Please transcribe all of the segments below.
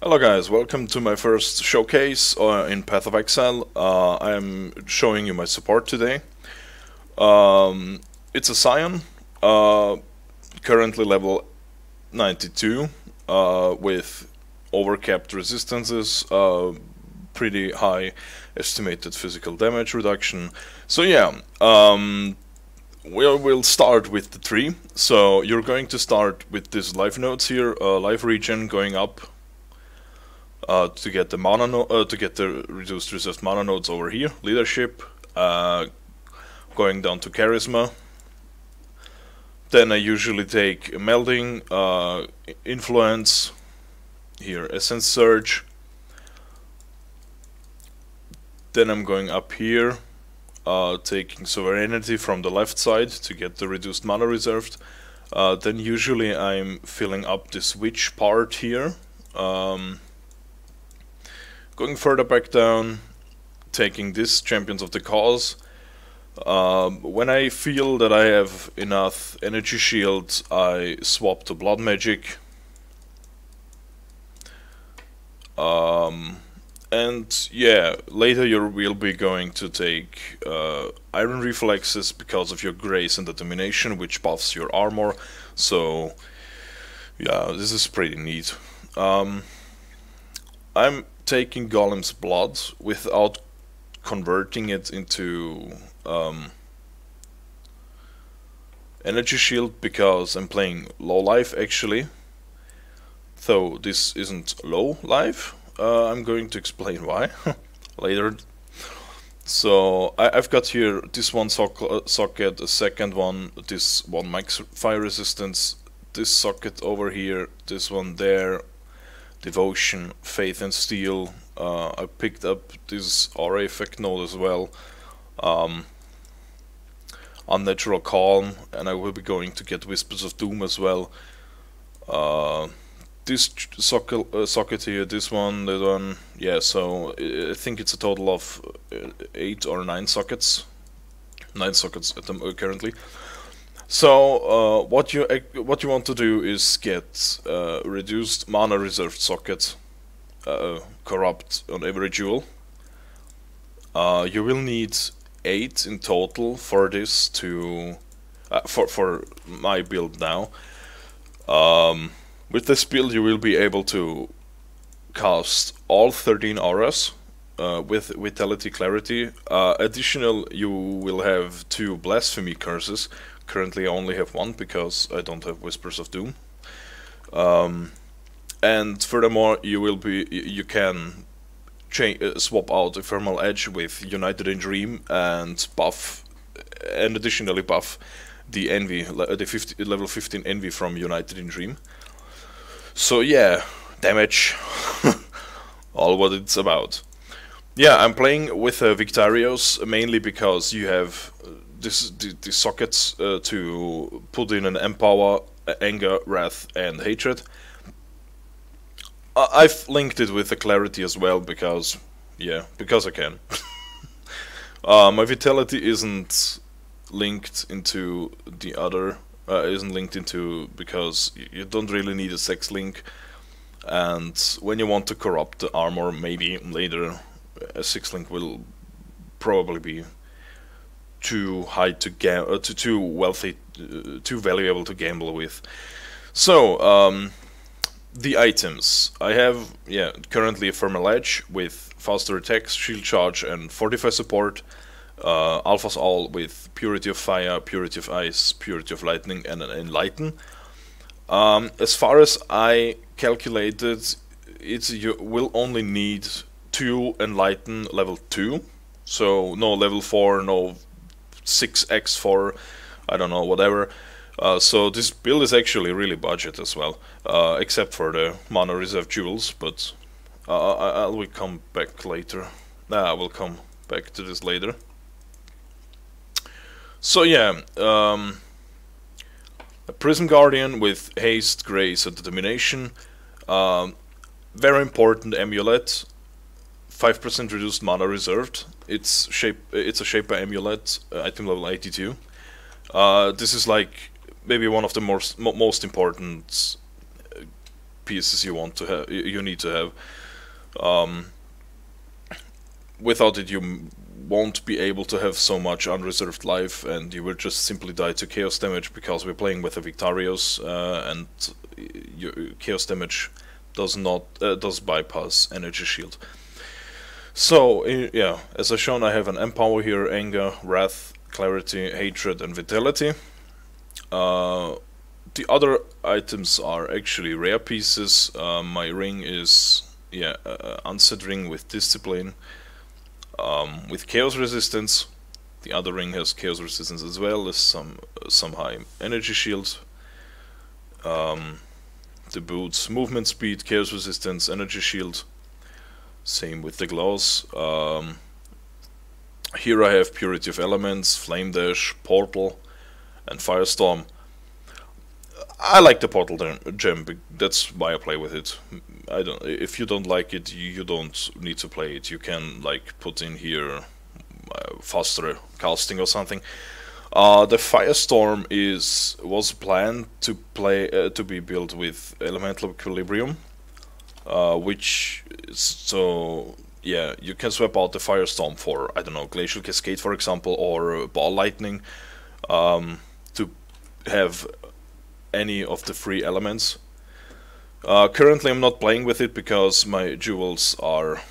Hello guys, welcome to my first showcase in Path of Exile. I am showing you my support today. It's a Scion, currently level 92, with overcapped resistances, pretty high estimated physical damage reduction. So yeah, we'll start with the tree. So you're going to start with these life nodes here, life regen going up. To get the to get the reduced reserved mana nodes over here, leadership, going down to charisma. Then I usually take melding, influence, here essence surge. Then I'm going up here, taking sovereignty from the left side to get the reduced mana reserved. Then usually I'm filling up this witch part here. Going further back down, taking this Champions of the Cause. When I feel that I have enough energy shield, I swap to blood magic. And yeah, later you will be going to take iron reflexes because of your grace and determination, which buffs your armor. So yeah, this is pretty neat. I'm taking Golem's blood without converting it into energy shield because I'm playing low life actually. Though this isn't low life, I'm going to explain why later. So I've got here this one socket, a second one, this one max fire resistance, this socket over here, this one there. Devotion, Faith and Steel. I picked up this aura effect node as well. Unnatural Calm, and I will be going to get Whispers of Doom as well. This socket here, this one, that one. Yeah, so I think it's a total of 8 or 9 sockets. 9 sockets at the, currently. So what you want to do is get reduced mana reserved socket, corrupt on every jewel. You will need 8 in total for this to for my build now. With this build you will be able to cast all 13 auras with Vitality Clarity. Additional, you will have 2 blasphemy curses. Currently I only have 1 because I don't have Whispers of Doom. And furthermore, you can swap out Ephemeral Edge with United in Dream and additionally buff the Envy, the level 15 Envy from United in Dream. So yeah, damage, all what it's about. Yeah, I'm playing with Victarios mainly because you have the sockets to put in an Empower, Anger, Wrath and Hatred. I've linked it with the Clarity as well because, yeah, because I can. My Vitality isn't linked into the other, because you don't really need a sex link, and when you want to corrupt the armor, maybe later a 6 link will probably be too high to too wealthy, too valuable to gamble with. So the items I have, yeah, currently Ephemeral Edge with faster attacks, shield charge and fortify support. Alphas all with Purity of Fire, Purity of Ice, Purity of Lightning and an Enlighten. As far as I calculated, you will only need 2 Enlighten level 2, so no level 4, no 6x4, I don't know, whatever. So this build is actually really budget as well, except for the mana reserve jewels, but I will come back later. I will come back to this later. So yeah, a Prism Guardian with haste, grace and determination. Very important amulet. 5% reduced mana reserved. It's a Shaper amulet, item level 82. This is like maybe one of the most important pieces you want to have, you need to have. Without it, you won't be able to have so much unreserved life, and you will just simply die to chaos damage, because we're playing with a Victorious, and your chaos damage does bypass energy shield. So yeah, as I've shown, I have an empower here: anger, wrath, clarity, hatred, and vitality. The other items are actually rare pieces. My ring is unset ring with discipline, with chaos resistance. The other ring has chaos resistance as well as some high energy shield. The boots, movement speed, chaos resistance, energy shield. Same with the gloves. Here I have Purity of Elements, Flame Dash, Portal, and Firestorm. I like the Portal gem, that's why I play with it. If you don't like it, you don't need to play it. You can like put in here faster casting or something. The Firestorm was planned to be built with Elemental Equilibrium, so yeah, you can swap out the Firestorm for, I don't know, Glacial Cascade for example, or Ball Lightning, to have any of the 3 elements. Currently I'm not playing with it because my jewels are,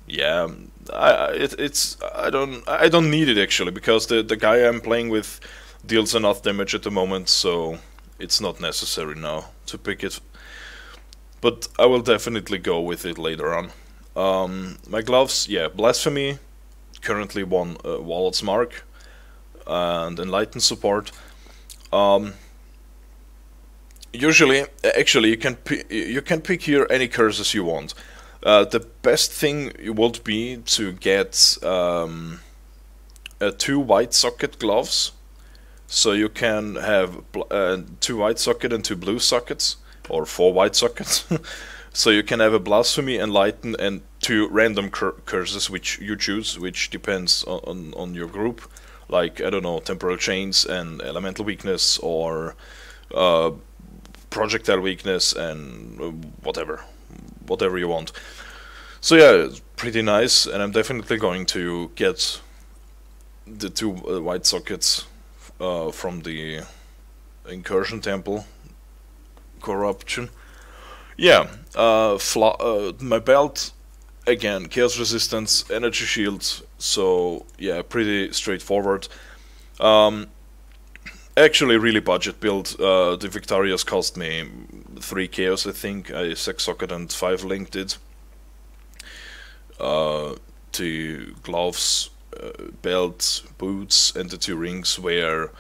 yeah, I don't need it actually, because the guy I'm playing with deals enough damage at the moment, so it's not necessary now to pick it. But I will definitely go with it later on. My gloves, yeah, Blasphemy, currently 1 Warlord's Mark, and Enlightened support. Usually, actually, you can pick here any curses you want. The best thing would be to get 2 white socket gloves, so you can have 2 white socket and 2 blue sockets, or 4 white sockets. So you can have a Blasphemy, Enlighten, and 2 random curses which you choose, which depends on your group. Like, I don't know, Temporal Chains and Elemental Weakness, or Projectile Weakness, and whatever you want. So yeah, it's pretty nice, and I'm definitely going to get the 2 white sockets from the Incursion Temple corruption. Yeah, my belt, again, chaos resistance, energy shield, so yeah, pretty straightforward. Actually really budget build. The Victorious cost me 3 chaos, I think. I 6 socket and 5 linked it. The gloves, belt, boots, and the 2 rings were...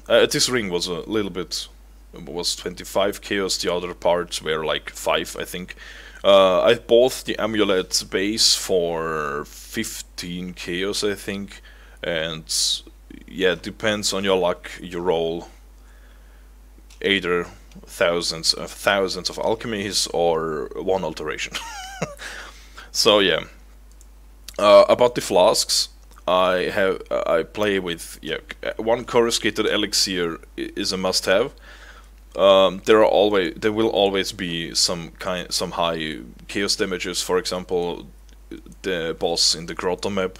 this ring was a little bit... was 25 chaos, the other parts were like 5, I think. I bought the amulet base for 15 chaos, I think, and yeah, depends on your luck, you roll either thousands of alchemies or 1 alteration. So yeah, about the flasks, I play with 1 coruscated elixir is a must-have. There will always be some high chaos damages. For example, the boss in the grotto map,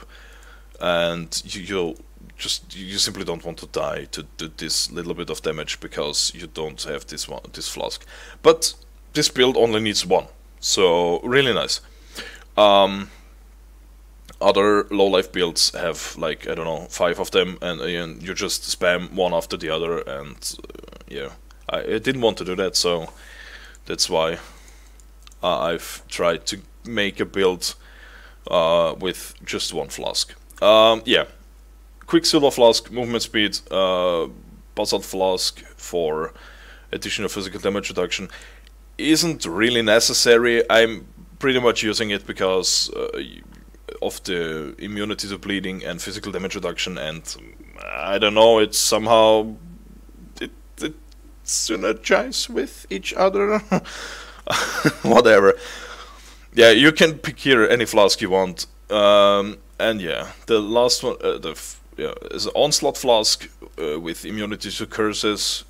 and you simply don't want to die to do this little bit of damage because you don't have this flask. But this build only needs 1, so really nice. Other low-life builds have, like, I don't know, 5 of them, and you just spam one after the other, and yeah. I didn't want to do that, so that's why I've tried to make a build with just 1 flask. Yeah, Quicksilver Flask, movement speed, Basalt Flask for additional physical damage reduction isn't really necessary. I'm pretty much using it because of the immunity to bleeding and physical damage reduction, and I don't know, it's somehow... synergize with each other. Whatever. Yeah, you can pick here any flask you want. And yeah, the last one, is an Onslaught Flask with immunity to curses.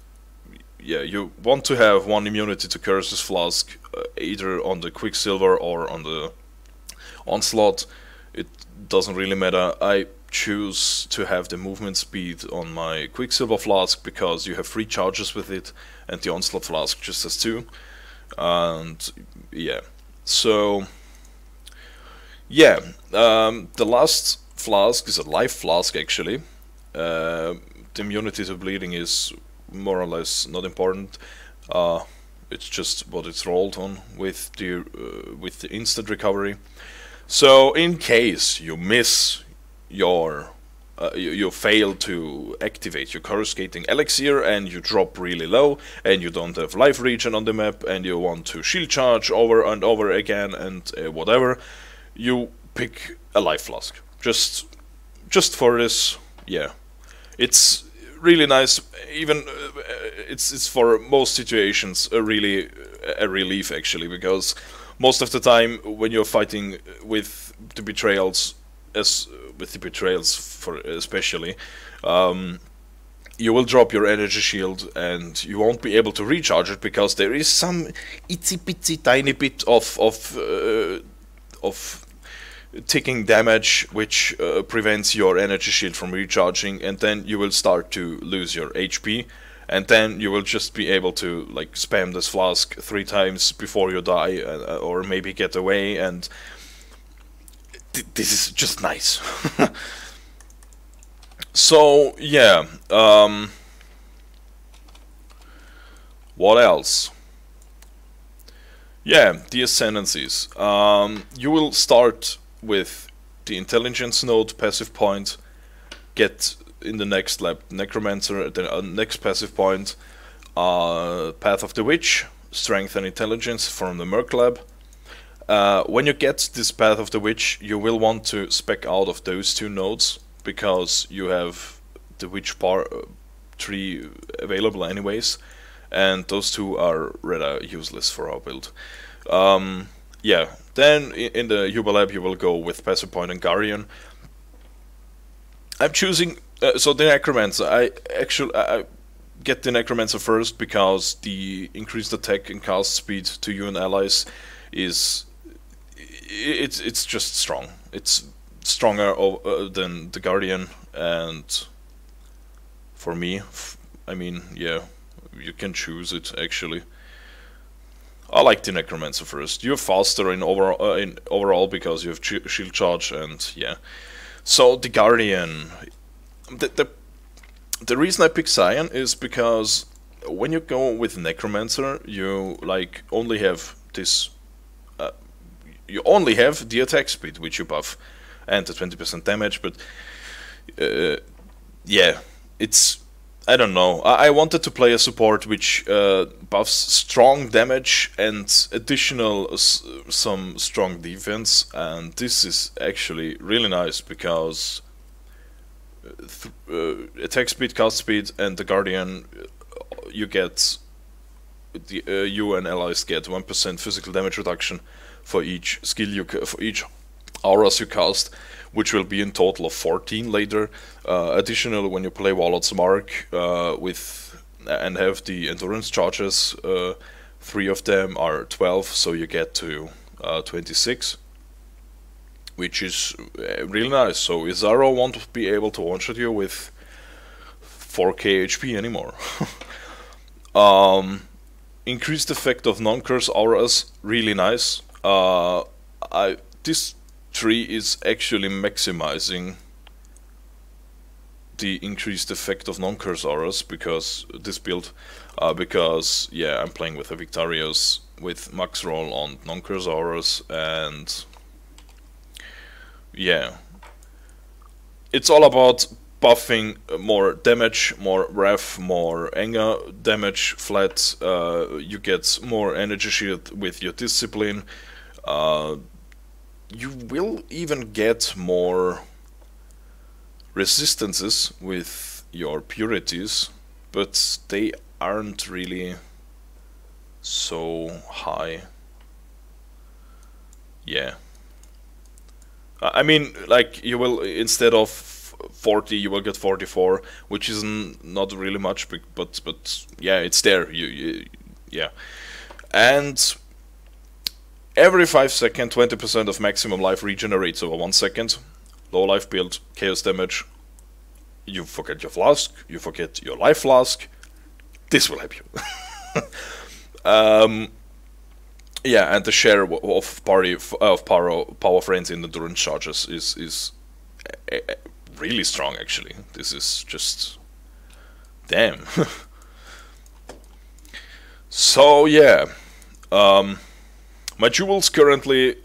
yeah, you want to have one immunity to Curse's Flask, either on the Quicksilver or on the Onslaught. It doesn't really matter. I choose to have the movement speed on my Quicksilver Flask because you have 3 charges with it, and the Onslaught Flask just has 2. And yeah, so yeah, the last flask is a life flask actually. The immunity to bleeding is more or less not important. It's just what it's rolled on with the instant recovery. So in case you miss your you fail to activate your coruscating elixir and you drop really low and you don't have life regen on the map and you want to shield charge over and over again and whatever, you pick a life flask. Just for this, yeah. It's really nice. Even it's for most situations a relief actually, because most of the time when you're fighting with the betrayals, for especially, you will drop your energy shield and you won't be able to recharge it because there is some itsy bitsy tiny bit of ticking damage which prevents your energy shield from recharging, and then you will start to lose your HP, and then you will just be able to like spam this flask 3 times before you die, or maybe get away, and this is just nice. So yeah, what else? Yeah, the ascendancies. You will start with the intelligence node passive point, get in the next lab necromancer, the next passive point, path of the witch, strength and intelligence from the merc lab. When you get this path of the witch, you will want to spec out of those 2 nodes because you have the witch tree available anyways, and those 2 are rather useless for our build. Yeah, then in the Yuba lab you will go with passive point and Guardian. I'm choosing so the necromancer. I get the necromancer first because the increased attack and cast speed to you and allies is it's just strong. It's stronger than the Guardian, and for me, I mean, yeah, you can choose it actually. I like the necromancer first. You're faster in overall because you have shield charge, and yeah. So the Guardian, the reason I pick Scion is because when you go with necromancer, you like only have this. You only have the attack speed, which you buff, and the 20% damage, but yeah, it's, I don't know. I wanted to play a support which buffs strong damage and additional some strong defense, and this is actually really nice because attack speed, cast speed, and the Guardian, you get you and allies get 1% physical damage reduction for each skill for each auras you cast, which will be in total of 14 later. Additionally, when you play Warlord's Mark and have the endurance charges, 3 of them are 12, so you get to 26, which is really nice. So Izaro won't be able to one-shot you with 4k HP anymore. Increased effect of non-curse auras, really nice. This tree is actually maximizing the increased effect of non-curse auras because this build, because yeah, I'm playing with a Victorious with max roll on non-curse auras, and yeah, it's all about buffing more damage, more wrath, more anger damage flat. You get more energy shield with your discipline. You will even get more resistances with your purities, but they aren't really so high. Yeah. I mean, like, you will, instead of 40, you will get 44, which is not really much, but yeah, it's there. Yeah, and every 5 seconds, 20% of maximum life regenerates over 1 second. Low life build, chaos damage. You forget your flask, you forget your life flask. This will help you. Yeah, and the share of power friends in endurance charges is really strong, actually. This is just damn. So yeah, my jewels currently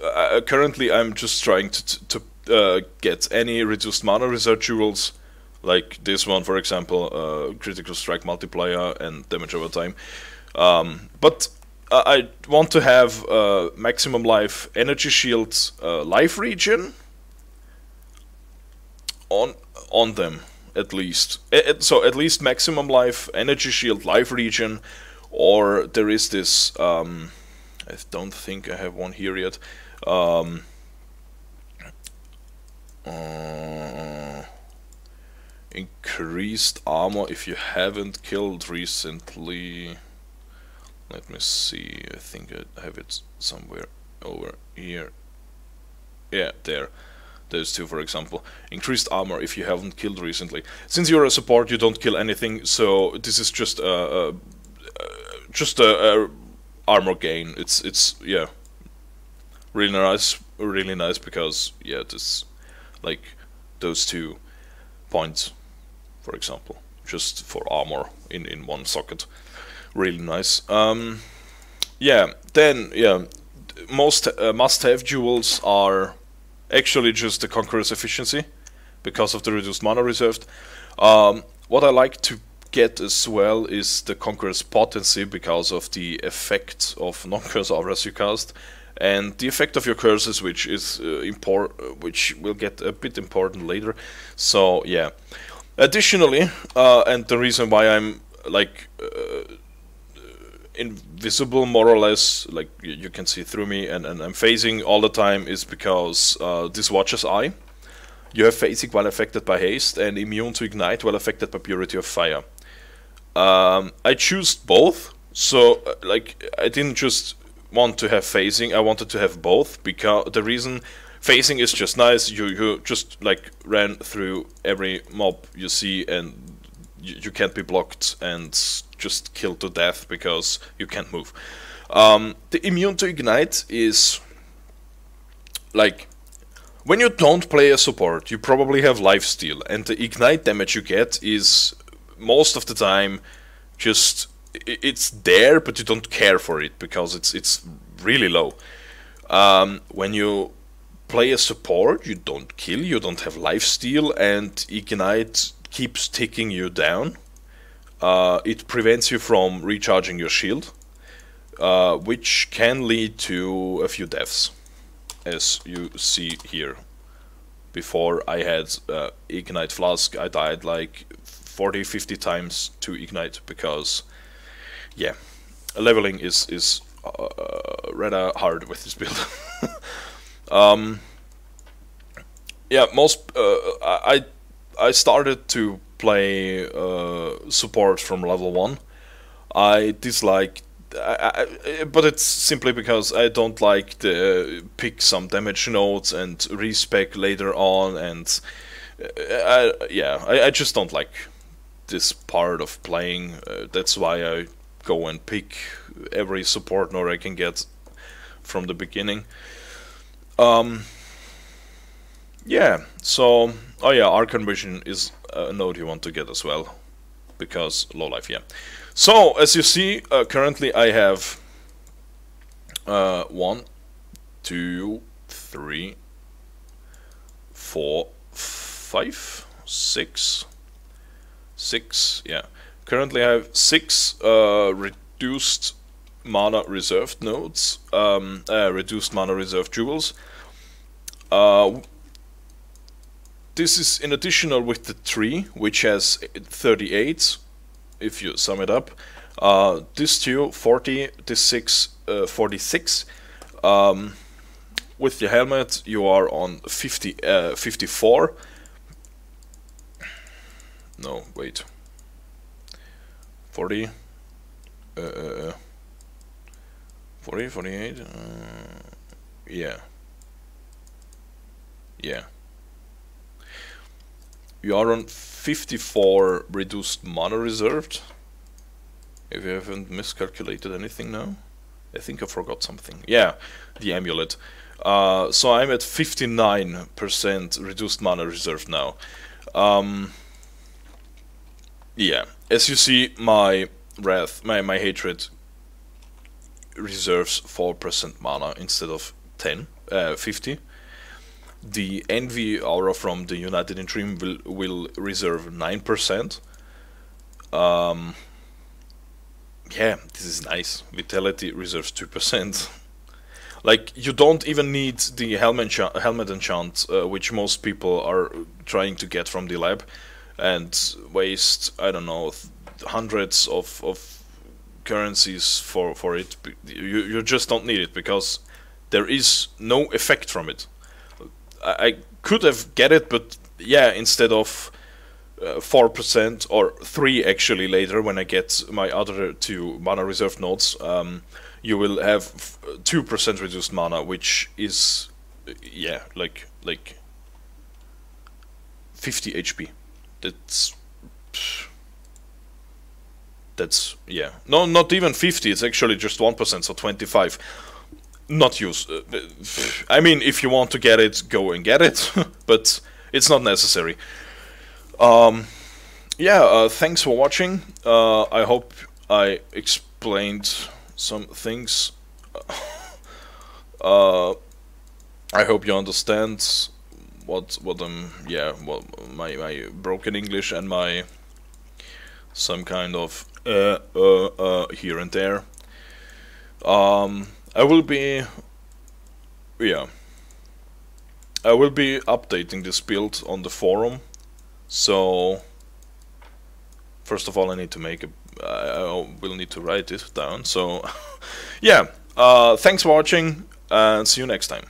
I'm just trying to get any reduced mana reserve jewels, like this one, for example, critical strike multiplier and damage over time. But I want to have maximum life energy shields life regen on them, at least. So at least maximum life energy shield life regen, or there is this. I don't think I have one here yet. Increased armor if you haven't killed recently. Let me see, I think I have it somewhere over here. Yeah, there. There's two, for example. Increased armor if you haven't killed recently. Since you're a support, you don't kill anything, so this is just a armor gain. It's yeah, really nice because yeah, this like those 2 points, for example, just for armor in one socket. Really nice. Yeah, then yeah, most must-have jewels are actually just the Conqueror's efficiency because of the reduced mana reserved. What I like to get as well is the Conqueror's potency because of the effect of non-curse auras you cast and the effect of your curses, which is which will get a bit important later. So yeah. Additionally, and the reason why I'm like invisible more or less, like you can see through me and I'm phasing all the time, is because this Watcher's Eye. You have phasing while affected by haste and immune to ignite while affected by purity of fire. I choose both, so like I didn't just want to have phasing, I wanted to have both, because the reason phasing is just nice, you just like ran through every mob you see and you can't be blocked and just killed to death because you can't move. The immune to ignite is like when you don't play a support, you probably have lifesteal, and the ignite damage you get is most of the time just it's there, but you don't care for it because it's really low. When you play a support, you don't kill, you don't have lifesteal, and ignite keeps ticking you down. It prevents you from recharging your shield, which can lead to a few deaths, as you see here. Before I had Ignite Flask, I died like 40-50 times to Ignite because, yeah, leveling is rather hard with this build. Yeah, I started to play support from level 1. I dislike, but it's simply because I don't like the pick some damage nodes and respec later on, and I just don't like this part of playing. That's why I go and pick every support node I can get from the beginning. Yeah, so, oh yeah, Arcane Vision is a node you want to get as well, because low life, yeah. So, as you see, currently I have 1, 2, 3, 4, 5, 6, yeah. Currently I have 6 reduced mana reserved nodes, reduced mana reserved jewels. This is in additional with the 3, which has 38, if you sum it up. This 2, 40, this 6, 46. With your helmet, you are on 54. No, wait. 40. 40, 48. Yeah. Yeah. You are on 54 reduced mana reserved. If you haven't miscalculated anything now. I think I forgot something. Yeah, the amulet. So I'm at 59% reduced mana reserved now. Yeah, as you see, my wrath, my hatred reserves 4% mana instead of 50. The envy aura from the United in Dream will reserve 9%. Yeah, this is nice. Vitality reserves 2%. Like, you don't even need the helmet enchant, which most people are trying to get from the lab, and waste, I don't know, hundreds of currencies for it. You just don't need it, because there is no effect from it. I could have get it, but yeah, instead of 4% or 3 actually later when I get my other 2 mana reserve nodes, you will have 2% reduced mana, which is yeah, like 50 HP. That's yeah. No, not even 50. It's actually just 1%, so 25. Not use. I mean, if you want to get it, go and get it, but it's not necessary. Yeah, thanks for watching. I hope I explained some things. I hope you understand what my broken English and my some kind of here and there. I will be updating this build on the forum. So first of all, I need to make I will need to write it down. So yeah, thanks for watching, and see you next time.